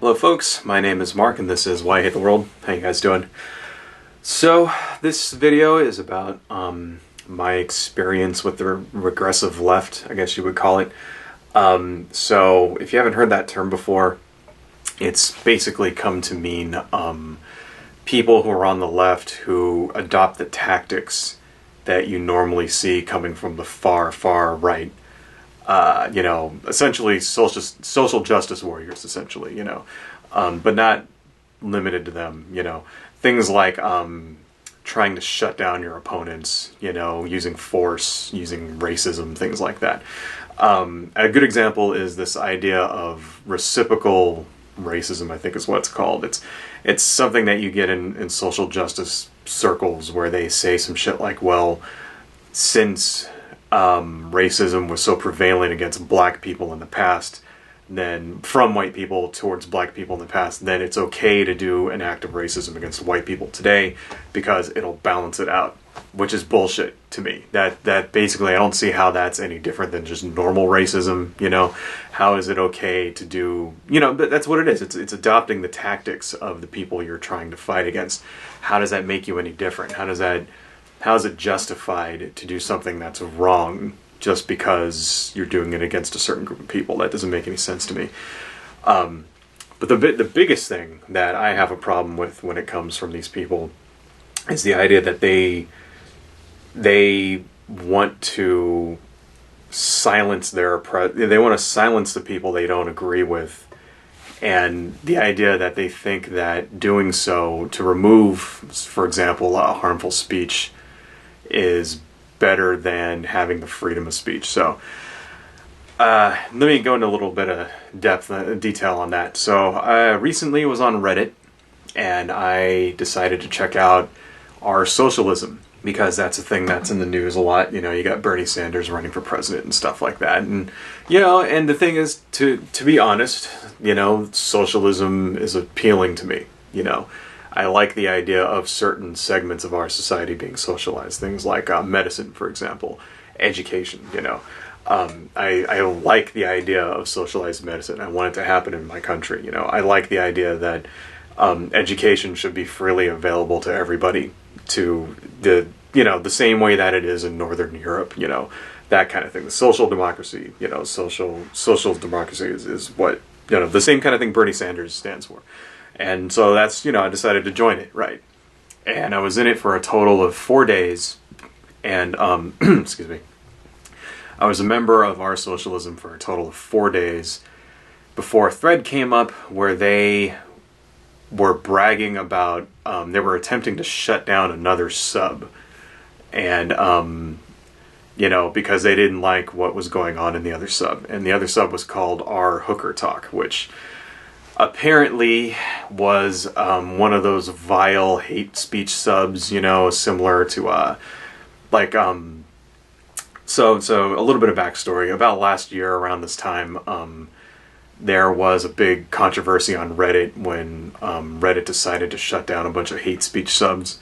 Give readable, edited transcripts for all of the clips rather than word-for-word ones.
Hello folks, my name is Mark and this is Why I Hate the World. How you guys doing? So this video is about my experience with the regressive left, I guess you would call it. So if you haven't heard that term before, it's basically come to mean people who are on the left who adopt the tactics that you normally see coming from the far, far right. Essentially social justice warriors, essentially, but not limited to them, things like trying to shut down your opponents, using force, using racism, things like that. A good example is this idea of reciprocal racism, I think is what it's called. It's something that you get in social justice circles where they say some shit like, well, since racism was so prevalent against black people in the past, then from white people towards black people in the past, then it's okay to do an act of racism against white people today because it'll balance it out, which is bullshit to me. That basically, I don't see how that's any different than just normal racism. How is it okay to do, that's what it is. It's adopting the tactics of the people you're trying to fight against. How does that make you any different? How is it justified to do something that's wrong just because you're doing it against a certain group of people? That doesn't make any sense to me. But the biggest thing that I have a problem with when it comes from these people is the idea that they want to silence they want to silence the people they don't agree with. And the idea that they think that doing so to remove, for example, harmful speech is better than having the freedom of speech. So let me go into a little bit of detail on that. So I recently was on Reddit and I decided to check out our socialism because that's a thing that's in the news a lot. You got Bernie Sanders running for president and stuff like that. And and the thing is, to be honest, socialism is appealing to me. I like the idea of certain segments of our society being socialized. Things like medicine, for example, education, I like the idea of socialized medicine. I want it to happen in my country. I like the idea that education should be freely available to everybody, to the same way that it is in Northern Europe, that kind of thing. The social democracy, social democracy is what, the same kind of thing Bernie Sanders stands for. And so that's, I decided to join it, right? And I was in it for a total of 4 days, and, excuse me, I was a member of our socialism for a total of 4 days before a thread came up where they were bragging about, they were attempting to shut down another sub, and, because they didn't like what was going on in the other sub. And the other sub was called Our Hooker Talk, which apparently was one of those vile hate speech subs, similar to so a little bit of backstory. About last year around this time, there was a big controversy on Reddit when Reddit decided to shut down a bunch of hate speech subs.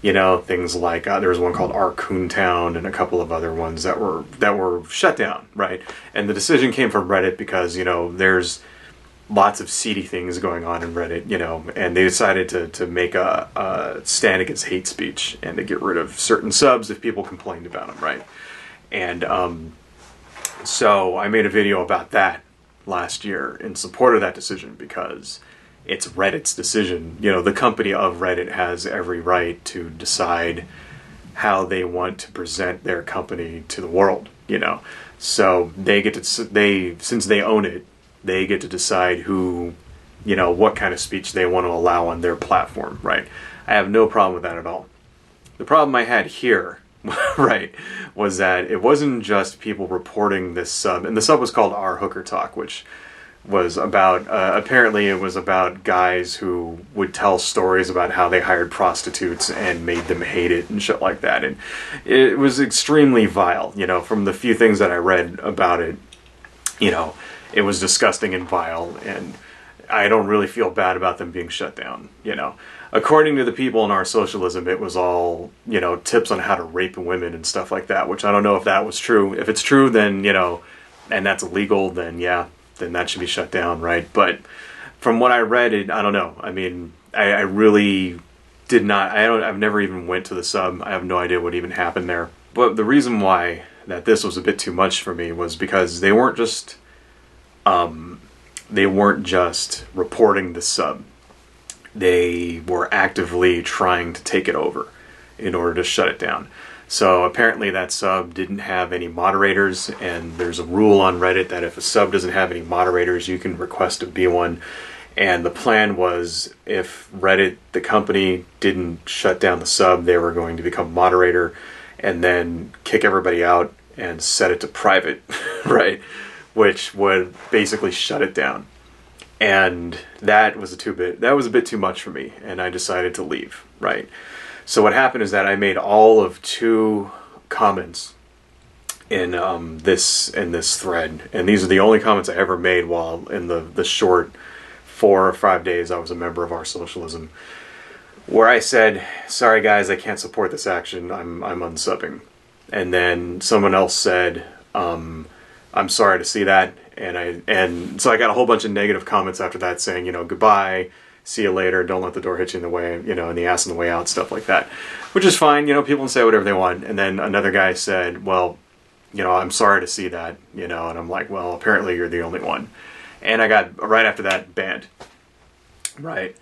Things like there was one called Our Coontown and a couple of other ones that were shut down, right? And the decision came from Reddit because there's lots of seedy things going on in Reddit, and they decided to make a stand against hate speech and to get rid of certain subs if people complained about them, right? And so I made a video about that last year in support of that decision because it's Reddit's decision. The company of Reddit has every right to decide how they want to present their company to the world, So they get to, since they own it, they get to decide who, what kind of speech they want to allow on their platform, right? I have no problem with that at all. The problem I had here, right, was that it wasn't just people reporting this sub, and the sub was called Our Hooker Talk, which was about, apparently it was about guys who would tell stories about how they hired prostitutes and made them hate it and shit like that. And it was extremely vile, from the few things that I read about it, it was disgusting and vile, and I don't really feel bad about them being shut down, According to the people in our socialism, it was all, tips on how to rape women and stuff like that, which I don't know if that was true. If it's true, then, and that's illegal, then yeah, then that should be shut down, right? But from what I read, I don't know. I mean, I really did not. I've never even went to the sub. I have no idea what even happened there. But the reason why that this was a bit too much for me was because they weren't just reporting the sub. They were actively trying to take it over in order to shut it down. So apparently that sub didn't have any moderators, and there's a rule on Reddit that if a sub doesn't have any moderators, you can request to be one. And the plan was, if Reddit, the company, didn't shut down the sub, they were going to become moderator and then kick everybody out and set it to private, right? Which would basically shut it down. And that was a bit too much for me, and I decided to leave, right? So what happened is that I made all of 2 comments in this thread, and these are the only comments I ever made while in the short 4 or 5 days I was a member of our Socialism, where I said, "Sorry guys, I can't support this action. I'm unsubbing." And then someone else said, "I'm sorry to see that." And so I got a whole bunch of negative comments after that saying, "Goodbye, see you later, don't let the door hit you in the way, in the ass on the way out," stuff like that, which is fine. People can say whatever they want. And then another guy said, "Well, I'm sorry to see that," and I'm like, "Well, apparently you're the only one." And I got, right after that, banned. Right.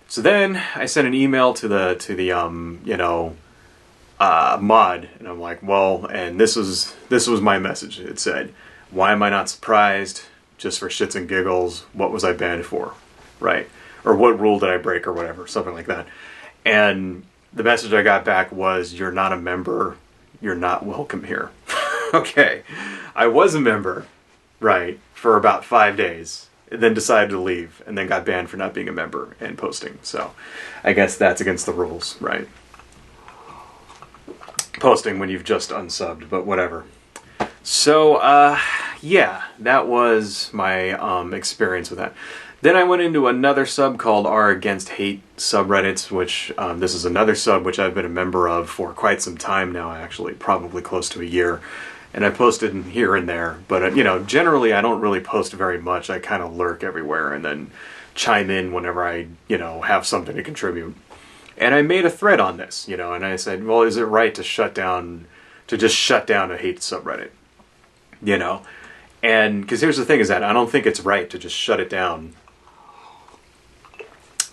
So then I sent an email to the mod, and I'm like, well, and this was my message. It said, "Why am I not surprised? Just for shits and giggles, what was I banned for?" Right? Or what rule did I break, or whatever, something like that. And the message I got back was, "You're not a member, you're not welcome here." Okay. I was a member, right, for about 5 days, and then decided to leave, and then got banned for not being a member and posting. So I guess that's against the rules, right? Posting when you've just unsubbed, but whatever. So, yeah, that was my experience with that. Then I went into another sub called R Against Hate subreddits, which this is another sub which I've been a member of for quite some time now, actually, probably close to a year. And I posted here and there, but generally I don't really post very much. I kind of lurk everywhere and then chime in whenever I, have something to contribute. And I made a thread on this, and I said, well, is it right to just shut down a hate subreddit? And because here's the thing is that I don't think it's right to just shut it down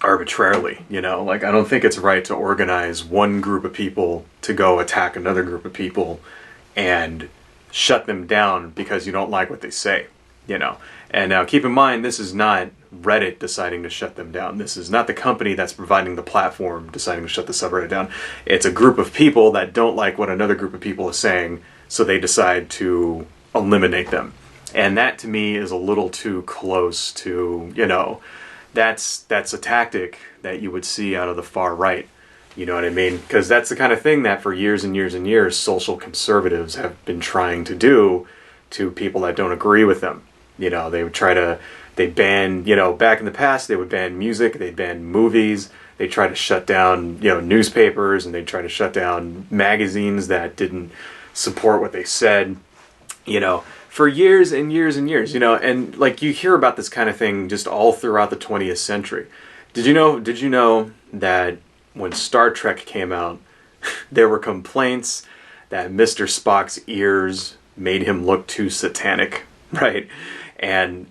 arbitrarily, like I don't think it's right to organize one group of people to go attack another group of people and shut them down because you don't like what they say, And now keep in mind, this is not Reddit deciding to shut them down. This is not the company that's providing the platform deciding to shut the subreddit down. It's a group of people that don't like what another group of people is saying, so they decide to eliminate them. And that to me is a little too close to, that's a tactic that you would see out of the far right. You know what I mean? Because that's the kind of thing that for years and years and years, social conservatives have been trying to do to people that don't agree with them. They would they ban, back in the past, they would ban music, they'd ban movies, they try to shut down, newspapers, and they try to shut down magazines that didn't support what they said, for years and years and years, and like you hear about this kind of thing just all throughout the 20th century. Did you know that when Star Trek came out, there were complaints that Mr. Spock's ears made him look too satanic, right? And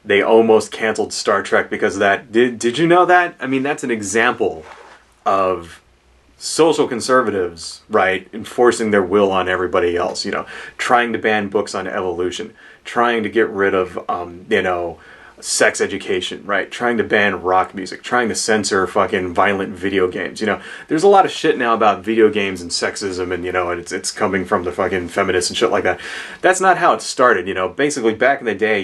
they almost canceled Star Trek because of that. Did you know that? I mean, that's an example of social conservatives, right, enforcing their will on everybody else, trying to ban books on evolution, trying to get rid of, sex education, right? Trying to ban rock music, trying to censor fucking violent video games. There's a lot of shit now about video games and sexism, and it's coming from the fucking feminists and shit like that. That's not how it started. Basically back in the day,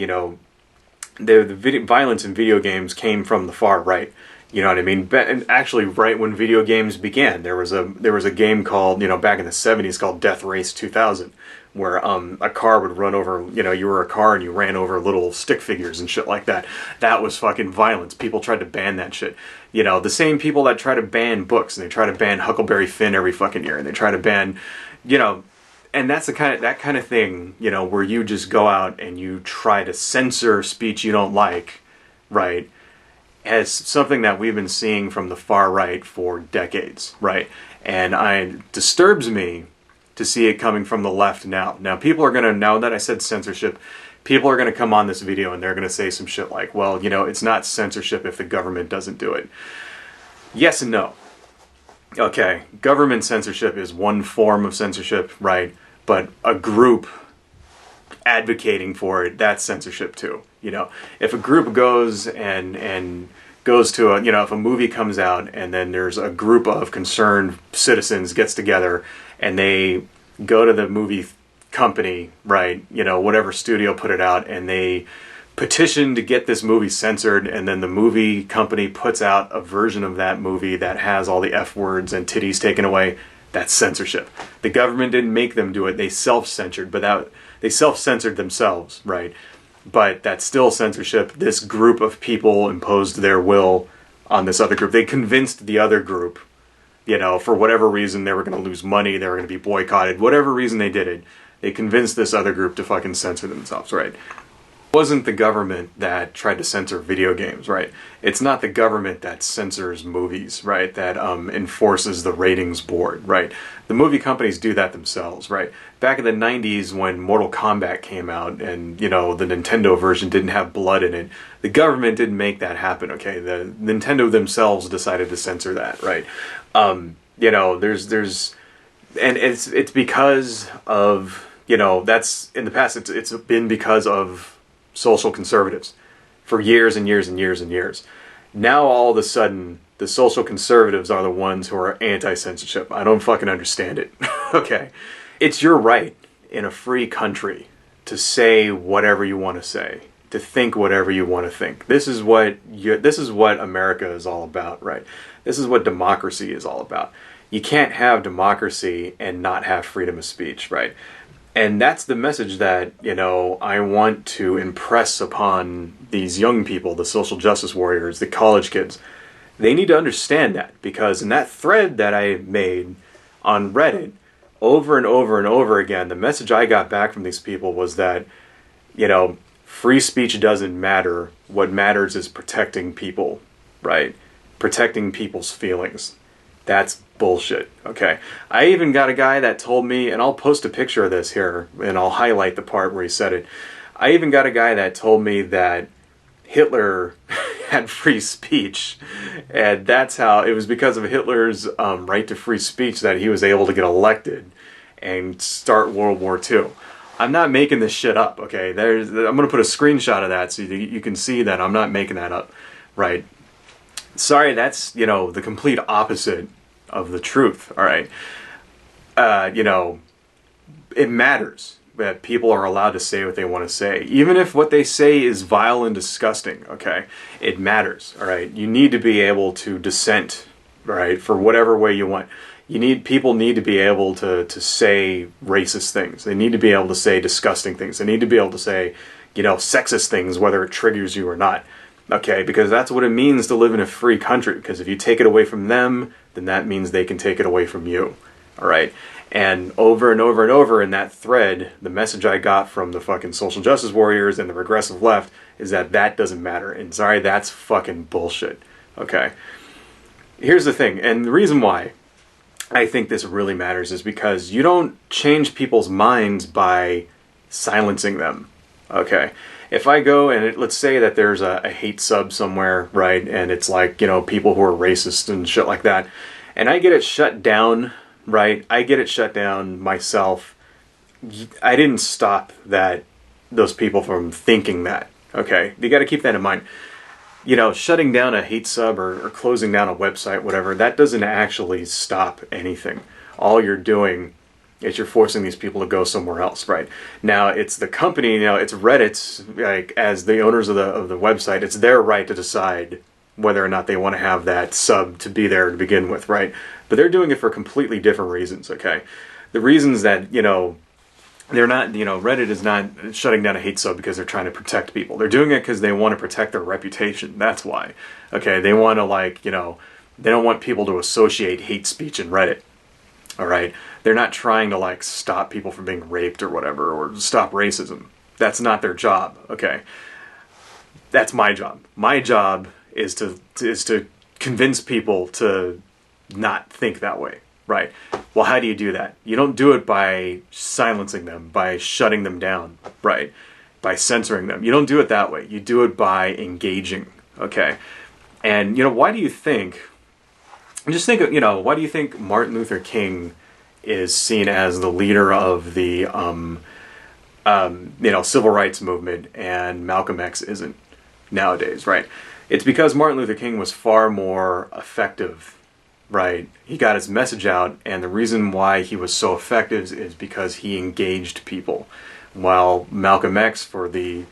the violence in video games came from the far right. You know what I mean? And actually, right when video games began, there was a game called, back in the 70s called Death Race 2000, where a car would run over, you were a car and you ran over little stick figures and shit like that. That was fucking violence. People tried to ban that shit. The same people that try to ban books, and they try to ban Huckleberry Finn every fucking year, and they try to ban, and that's that kind of thing, where you just go out and you try to censor speech you don't like, right? as something that we've been seeing from the far right for decades, right? And it disturbs me to see it coming from the left now. Now, people are going to, now that I said censorship, people are going to come on this video and they're going to say some shit like, well, you know, it's not censorship if the government doesn't do it. Yes and no. Okay, government censorship is one form of censorship, right? But a group advocating for it, that's censorship too. You know, if a group goes and goes to a, you know, if a movie comes out and then there's a group of concerned citizens gets together and they go to the movie company, right, you know, whatever studio put it out, and they petition to get this movie censored, and then the movie company puts out a version of that movie that has all the F words and titties taken away, that's censorship. The government didn't make them do it, they self-censored, but they self-censored themselves, right? But that's still censorship. This group of people imposed their will on this other group. They convinced the other group, you know, for whatever reason, they were going to lose money, they were going to be boycotted, whatever reason they did it, they convinced this other group to fucking censor themselves, right? It wasn't the government that tried to censor video games, right? It's not the government that censors movies, right? That enforces the ratings board, right? The movie companies do that themselves, right? Back in the 90s when Mortal Kombat came out and, you know, the Nintendo version didn't have blood in it, the government didn't make that happen, okay? The Nintendo themselves decided to censor that, right? You know, and it's because of, you know, that's, in the past, it's been because of social conservatives for years and years and years and years. Now, all of a sudden, the social conservatives are the ones who are anti-censorship. I don't fucking understand it. Okay. It's your right in a free country to say whatever you want to say, to think whatever you want to think. This is what America is all about, right? This is what democracy is all about. You can't have democracy and not have freedom of speech, right? And that's the message that, you know, I want to impress upon these young people, the social justice warriors, the college kids. They need to understand that, because in that thread that I made on Reddit, over and over and over again, the message I got back from these people was that, you know, free speech doesn't matter. What matters is protecting people, right? Protecting people's feelings. That's bullshit, okay? I even got a guy that told me, and I'll post a picture of this here, and I'll highlight the part where he said it. I even got a guy that told me that Hitler had free speech, and that's how, it was because of Hitler's right to free speech that he was able to get elected and start World War II. I'm not making this shit up, okay? I'm going to put a screenshot of that so you can see that I'm not making that up, right? Sorry, that's, you know, the complete opposite of the truth, all right? You know, it matters that people are allowed to say what they want to say. Even if what they say is vile and disgusting, okay? It matters, all right? You need to be able to dissent, right, for whatever way you want. People need to be able to say racist things. They need to be able to say disgusting things. They need to be able to say, you know, sexist things, whether it triggers you or not. Okay, because that's what it means to live in a free country. Because if you take it away from them, then that means they can take it away from you. All right? And over and over and over in that thread, the message I got from the fucking social justice warriors and the regressive left is that that doesn't matter. And sorry, that's fucking bullshit. Okay? Here's the thing, and the reason why I think this really matters is because you don't change people's minds by silencing them. Okay? If I go and let's say that there's a hate sub somewhere, right, and it's like, you know, people who are racist and shit like that, and I get it shut down, right, I get it shut down myself, I didn't stop those people from thinking that, okay? You got to keep that in mind. You know, shutting down a hate sub or closing down a website, whatever, that doesn't actually stop anything. All you're doing is you're forcing these people to go somewhere else, right? Now, it's the company, you know, it's Reddit's, like, as the owners of the website, it's their right to decide whether or not they want to have that sub to be there to begin with, right? But they're doing it for completely different reasons, okay? The reasons that, you know, they're not, you know, Reddit is not shutting down a hate sub because they're trying to protect people. They're doing it because they want to protect their reputation. That's why, okay? They want to, like, you know, they don't want people to associate hate speech in Reddit. All right, they're not trying to like stop people from being raped or whatever, or stop racism. That's not their job, okay? That's my job. My job is to convince people to not think that way, right? Well, how do you do that? You don't do it by silencing them, by shutting them down, right? By censoring them. You don't do it that way. You do it by engaging, okay? And, why do you think, just think, why do you think Martin Luther King is seen as the leader of the, civil rights movement and Malcolm X isn't nowadays, right? It's because Martin Luther King was far more effective, right? He got his message out, and the reason why he was so effective is because he engaged people, while Malcolm X, for the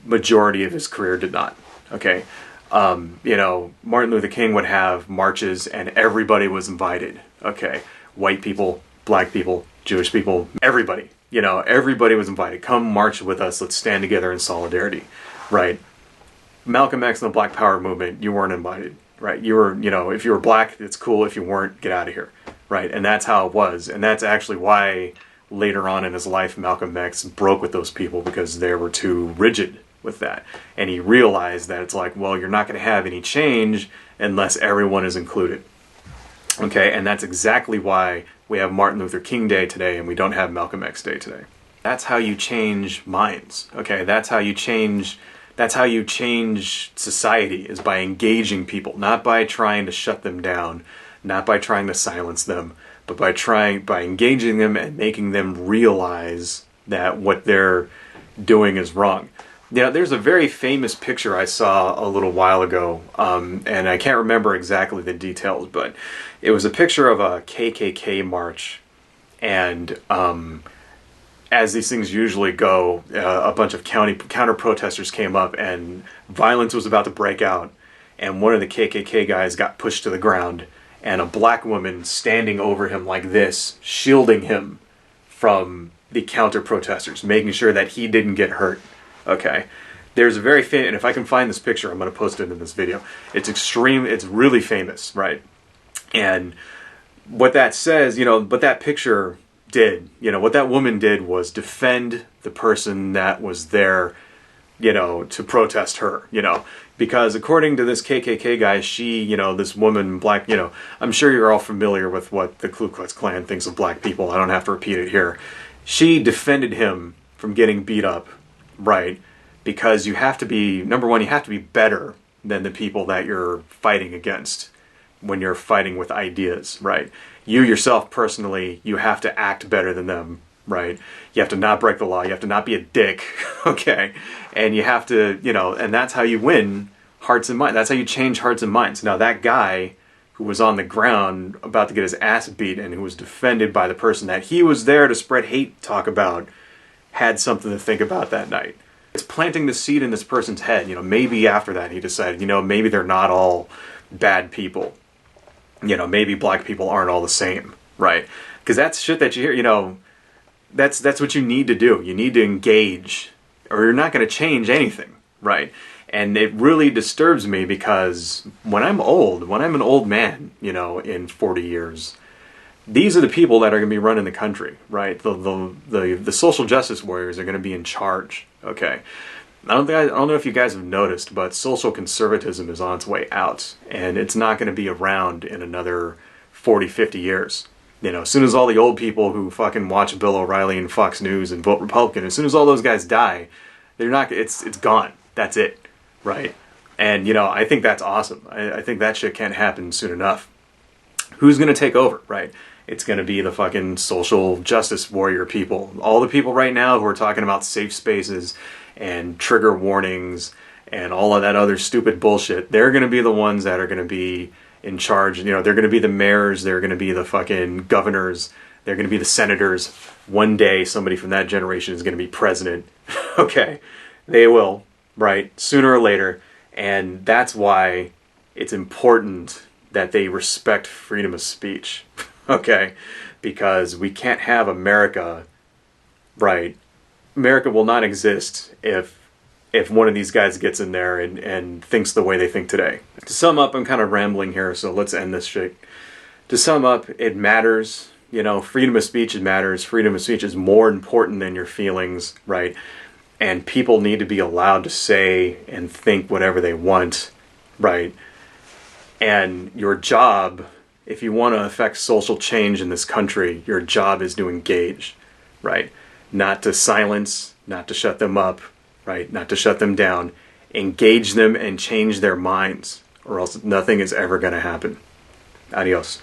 majority of his career, did not, okay? Martin Luther King would have marches, and everybody was invited, okay? White people, black people, Jewish people, everybody. Everybody was invited. Come march with us. Let's stand together in solidarity, right? Malcolm X and the Black Power movement, you weren't invited, right? You were, if you were black, it's cool. If you weren't, get out of here, right? And that's how it was. And that's actually why later on in his life, Malcolm X broke with those people, because they were too rigid with that. And he realized that it's like, well, you're not going to have any change unless everyone is included. Okay, and that's exactly why we have Martin Luther King Day today and we don't have Malcolm X Day today. That's how you change minds. Okay, that's how you change society, is by engaging people, not by trying to shut them down, not by trying to silence them, but by engaging them and making them realize that what they're doing is wrong. There's a very famous picture I saw a little while ago, and I can't remember exactly the details, but it was a picture of a KKK march, and as these things usually go, a bunch of counter-protesters came up, and violence was about to break out, and one of the KKK guys got pushed to the ground, and a black woman standing over him like this, shielding him from the counter-protesters, making sure that he didn't get hurt. Okay, there's a very famous, and if I can find this picture, I'm going to post it in this video. It's really famous, right? And what that says, what that picture did, what that woman did was defend the person that was there, to protest her, because according to this KKK guy, she, this woman, black, I'm sure you're all familiar with what the Ku Klux Klan thinks of black people. I don't have to repeat it here. She defended him from getting beat up. Right, because you have to be, number one, you have to be better than the people that you're fighting against when you're fighting with ideas, right? You yourself personally, you have to act better than them, right? You have to not break the law, you have to not be a dick, okay? And you have to, and that's how you win hearts and minds. That's how you change hearts and minds. Now that guy who was on the ground about to get his ass beat and who was defended by the person that he was there to spread hate talk about, had something to think about that night. It's planting the seed in this person's head. Maybe after that he decided, maybe they're not all bad people. Maybe black people aren't all the same, right? Because that's shit that you hear, that's what you need to do. You need to engage, or you're not going to change anything, right? And it really disturbs me, because when I'm an old man, in 40 years, these are the people that are going to be running the country, right? The social justice warriors are going to be in charge, okay? I don't know if you guys have noticed, but social conservatism is on its way out, and it's not going to be around in another 40, 50 years. As soon as all the old people who fucking watch Bill O'Reilly and Fox News and vote Republican, as soon as all those guys die, it's gone. That's it, right? And, I think that's awesome. I think that shit can't happen soon enough. Who's going to take over, right? It's going to be the fucking social justice warrior people. All the people right now who are talking about safe spaces and trigger warnings and all of that other stupid bullshit, they're going to be the ones that are going to be in charge. They're going to be the mayors, they're going to be the fucking governors, they're going to be the senators. One day somebody from that generation is going to be president. Okay, they will, right? Sooner or later. And that's why it's important that they respect freedom of speech. Okay, because we can't have America, right? America will not exist if one of these guys gets in there and thinks the way they think today. To sum up, I'm kind of rambling here, so let's end this shit. To sum up, it matters. Freedom of speech, it matters. Freedom of speech is more important than your feelings, right? And people need to be allowed to say and think whatever they want, right? And your job, if you want to affect social change in this country, your job is to engage, right? Not to silence, not to shut them up, right? Not to shut them down. Engage them and change their minds, or else nothing is ever going to happen. Adios.